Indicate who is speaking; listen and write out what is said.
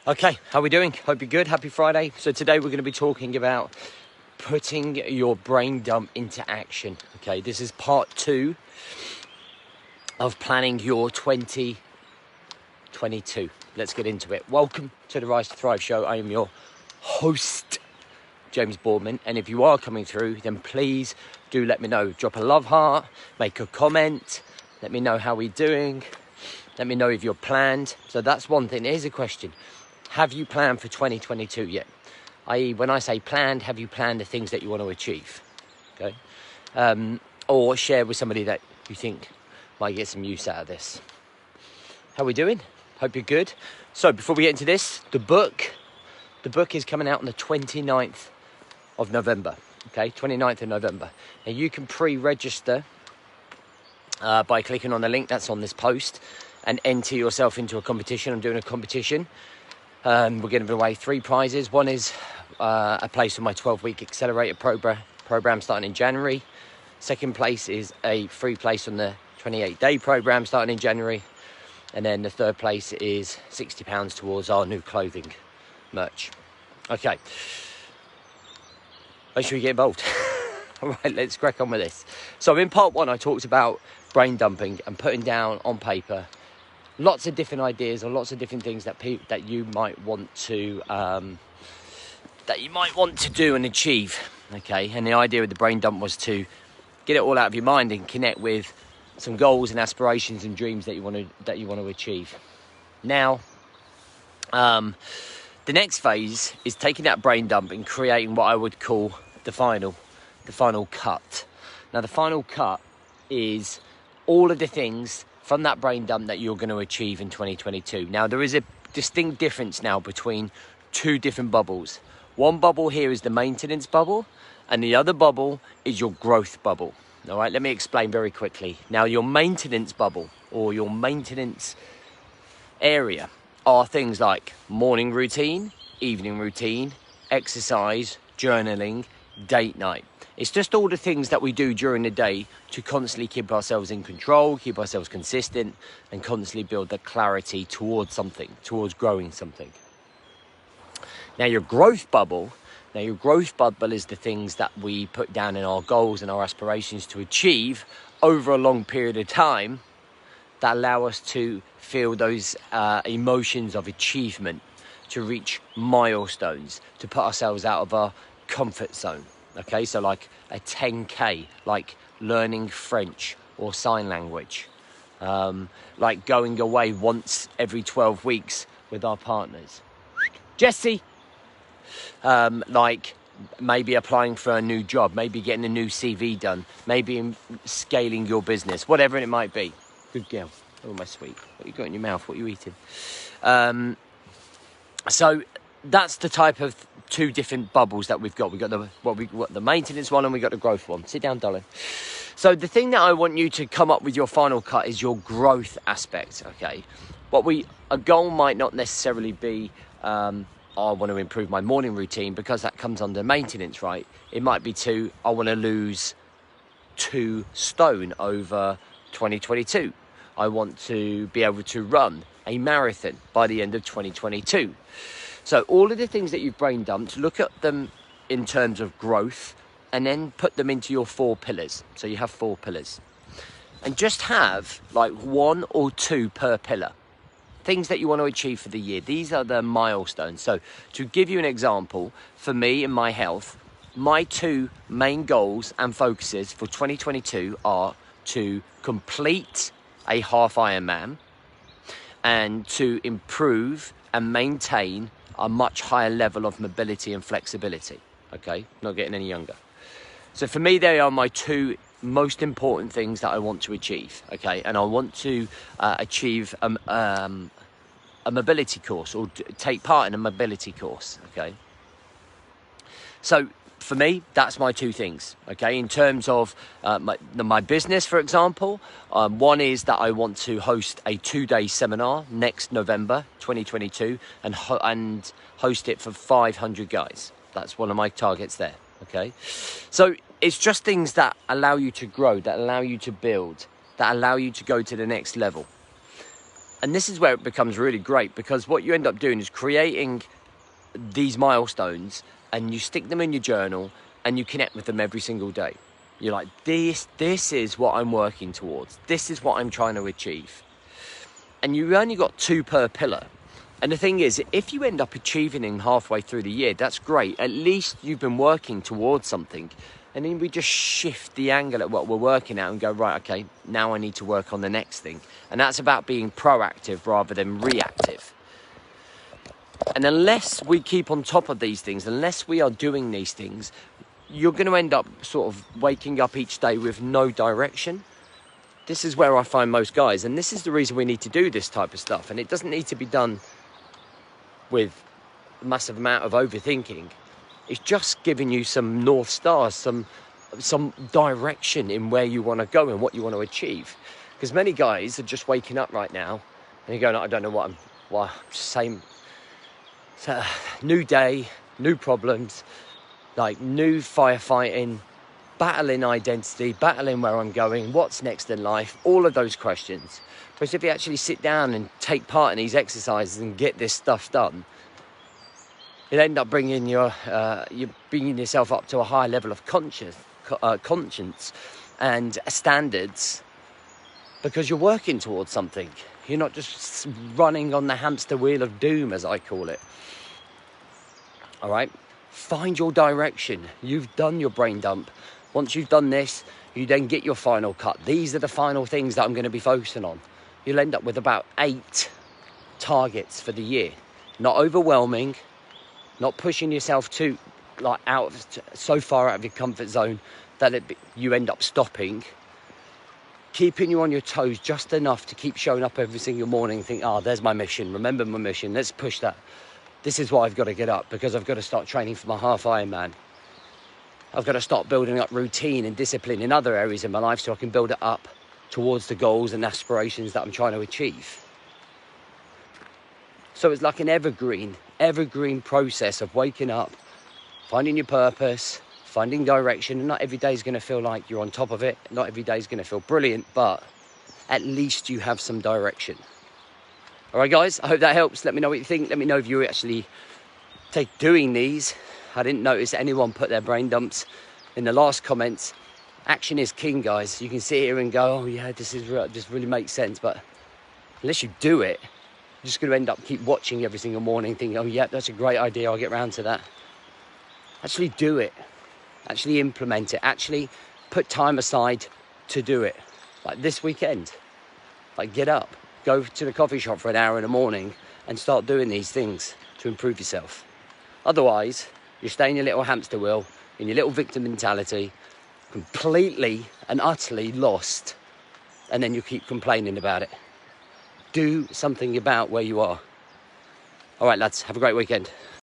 Speaker 1: Okay, how are we doing? Hope you're good. Happy Friday. So today we're going to be talking about putting your brain dump into action. Okay, this is part 2 of planning your 2022. Let's get into it. Welcome to the Rise to Thrive show. I am your host, James Boardman. And if you are coming through, then please do let me know. Drop a love heart, make a comment, let me know how we're doing. Let me know if you're planned. So that's one thing. Here's a question. Have you planned for 2022 yet? I.e., when I say planned, have you planned the things that you want to achieve? Okay. Or share with somebody that you think might get some use out of this. How are we doing? Hope you're good. So before we get into this, the book is coming out on the 29th of November. Okay, 29th of November. And you can pre-register by clicking on the link that's on this post and enter yourself into a competition. I'm doing a competition. We're giving away 3 prizes. One is a place on my 12-week Accelerator Programme starting in January. Second place is a free place on the 28-day programme starting in January. And then the third place is £60 towards our new clothing merch. Okay. Make sure you get involved. All right, let's crack on with this. So in part 1, I talked about brain dumping and putting down on paper lots of different ideas or lots of different things that you might want to do and achieve. Okay, and the idea with the brain dump was to get it all out of your mind and connect with some goals and aspirations and dreams that you want to achieve. Now, the next phase is taking that brain dump and creating what I would call the final cut. Now, the final cut is all of the things from that brain dump that you're going to achieve in 2022. Now, there is a distinct difference now between 2 different bubbles. One bubble here is the maintenance bubble, and the other bubble is your growth bubble. All right, let me explain very quickly. Now, your maintenance bubble or your maintenance area are things like morning routine, evening routine, exercise, journaling, date night. It's just all the things that we do during the day to constantly keep ourselves in control, keep ourselves consistent, and constantly build the clarity towards something, towards growing something. Now, your growth bubble is the things that we put down in our goals and our aspirations to achieve over a long period of time that allow us to feel those emotions of achievement, to reach milestones, to put ourselves out of our comfort zone. Okay, so like a 10K, like learning French or sign language, like going away once every 12 weeks with our partners. Jesse! Like maybe applying for a new job, maybe getting a new CV done, maybe scaling your business, whatever it might be. Good girl. Oh, my sweet. What you got in your mouth? What are you eating? So that's the type of 2 different bubbles that we've got. We've got the maintenance one and we've got the growth one. Sit down, darling. So the thing that I want you to come up with your final cut is your growth aspect, okay? A goal might not necessarily be, I want to improve my morning routine, because that comes under maintenance, right? It might be I want to lose 2 stone over 2022. I want to be able to run a marathon by the end of 2022. So all of the things that you've brain dumped, look at them in terms of growth and then put them into your 4 pillars. So you have 4 pillars. And just have like 1 or 2 per pillar. Things that you want to achieve for the year. These are the milestones. So to give you an example, for me and my health, my 2 main goals and focuses for 2022 are to complete a half Ironman and to improve and maintain a much higher level of mobility and flexibility. Okay, not getting any younger. So for me, they are my 2 most important things that I want to achieve. Okay, and I want to achieve a mobility course, or take part in a mobility course. Okay, so for me, that's my 2 things. Okay, in terms of my business, for example, one is that I want to host a 2-day seminar next November 2022 and host it for 500 guys. That's one of my targets there. Okay, so it's just things that allow you to grow, that allow you to build, that allow you to go to the next level. And this is where it becomes really great, because what you end up doing is creating these milestones, and you stick them in your journal and you connect with them every single day. You're like, this is what I'm working towards. This is what I'm trying to achieve. And you only got 2 per pillar. And the thing is, if you end up achieving them halfway through the year, that's great. At least you've been working towards something. And then we just shift the angle at what we're working at and go, right, okay, now I need to work on the next thing. And that's about being proactive rather than reactive. And unless we keep on top of these things, unless we are doing these things, you're going to end up sort of waking up each day with no direction. This is where I find most guys, and this is the reason we need to do this type of stuff. And it doesn't need to be done with a massive amount of overthinking. It's just giving you some North Stars, some direction in where you want to go and what you want to achieve. Because many guys are just waking up right now and you're going, I don't know what I'm same. So, new day, new problems, like new firefighting, battling identity, battling where I'm going, what's next in life, all of those questions. Whereas if you actually sit down and take part in these exercises and get this stuff done, you'll end up bringing you're bringing yourself up to a higher level of conscience and standards, because you're working towards something. You're not just running on the hamster wheel of doom, as I call it. All right, find your direction. You've done your brain dump. Once you've done this, you then get your final cut. These are the final things that I'm going to be focusing on. You'll end up with about 8 targets for the year. Not overwhelming, not pushing yourself too so far out of your comfort zone that you end up stopping. Keeping you on your toes just enough to keep showing up every single morning and think, there's my mission. Remember my mission. Let's push that. This is why I've got to get up, because I've got to start training for my half Ironman. I've got to start building up routine and discipline in other areas of my life so I can build it up towards the goals and aspirations that I'm trying to achieve. So it's like an evergreen process of waking up, finding your purpose, finding direction. And not every day is going to feel like you're on top of it. Not every day is going to feel brilliant, but at least you have some direction. All right, guys, I hope that helps. Let me know what you think. Let me know if you actually doing these. I didn't notice anyone put their brain dumps in the last comments. Action is king, guys. You can sit here and go, oh yeah, this really makes sense. But unless you do it, you're just going to end up keep watching every single morning thinking, oh yeah, that's a great idea, I'll get around to that. Actually do it. Actually implement it. Actually put time aside to do it. Like this weekend. Like get up. Go to the coffee shop for an hour in the morning and start doing these things to improve yourself. Otherwise, you stay in your little hamster wheel, in your little victim mentality, completely and utterly lost, and then you keep complaining about it. Do something about where you are. All right, lads, have a great weekend.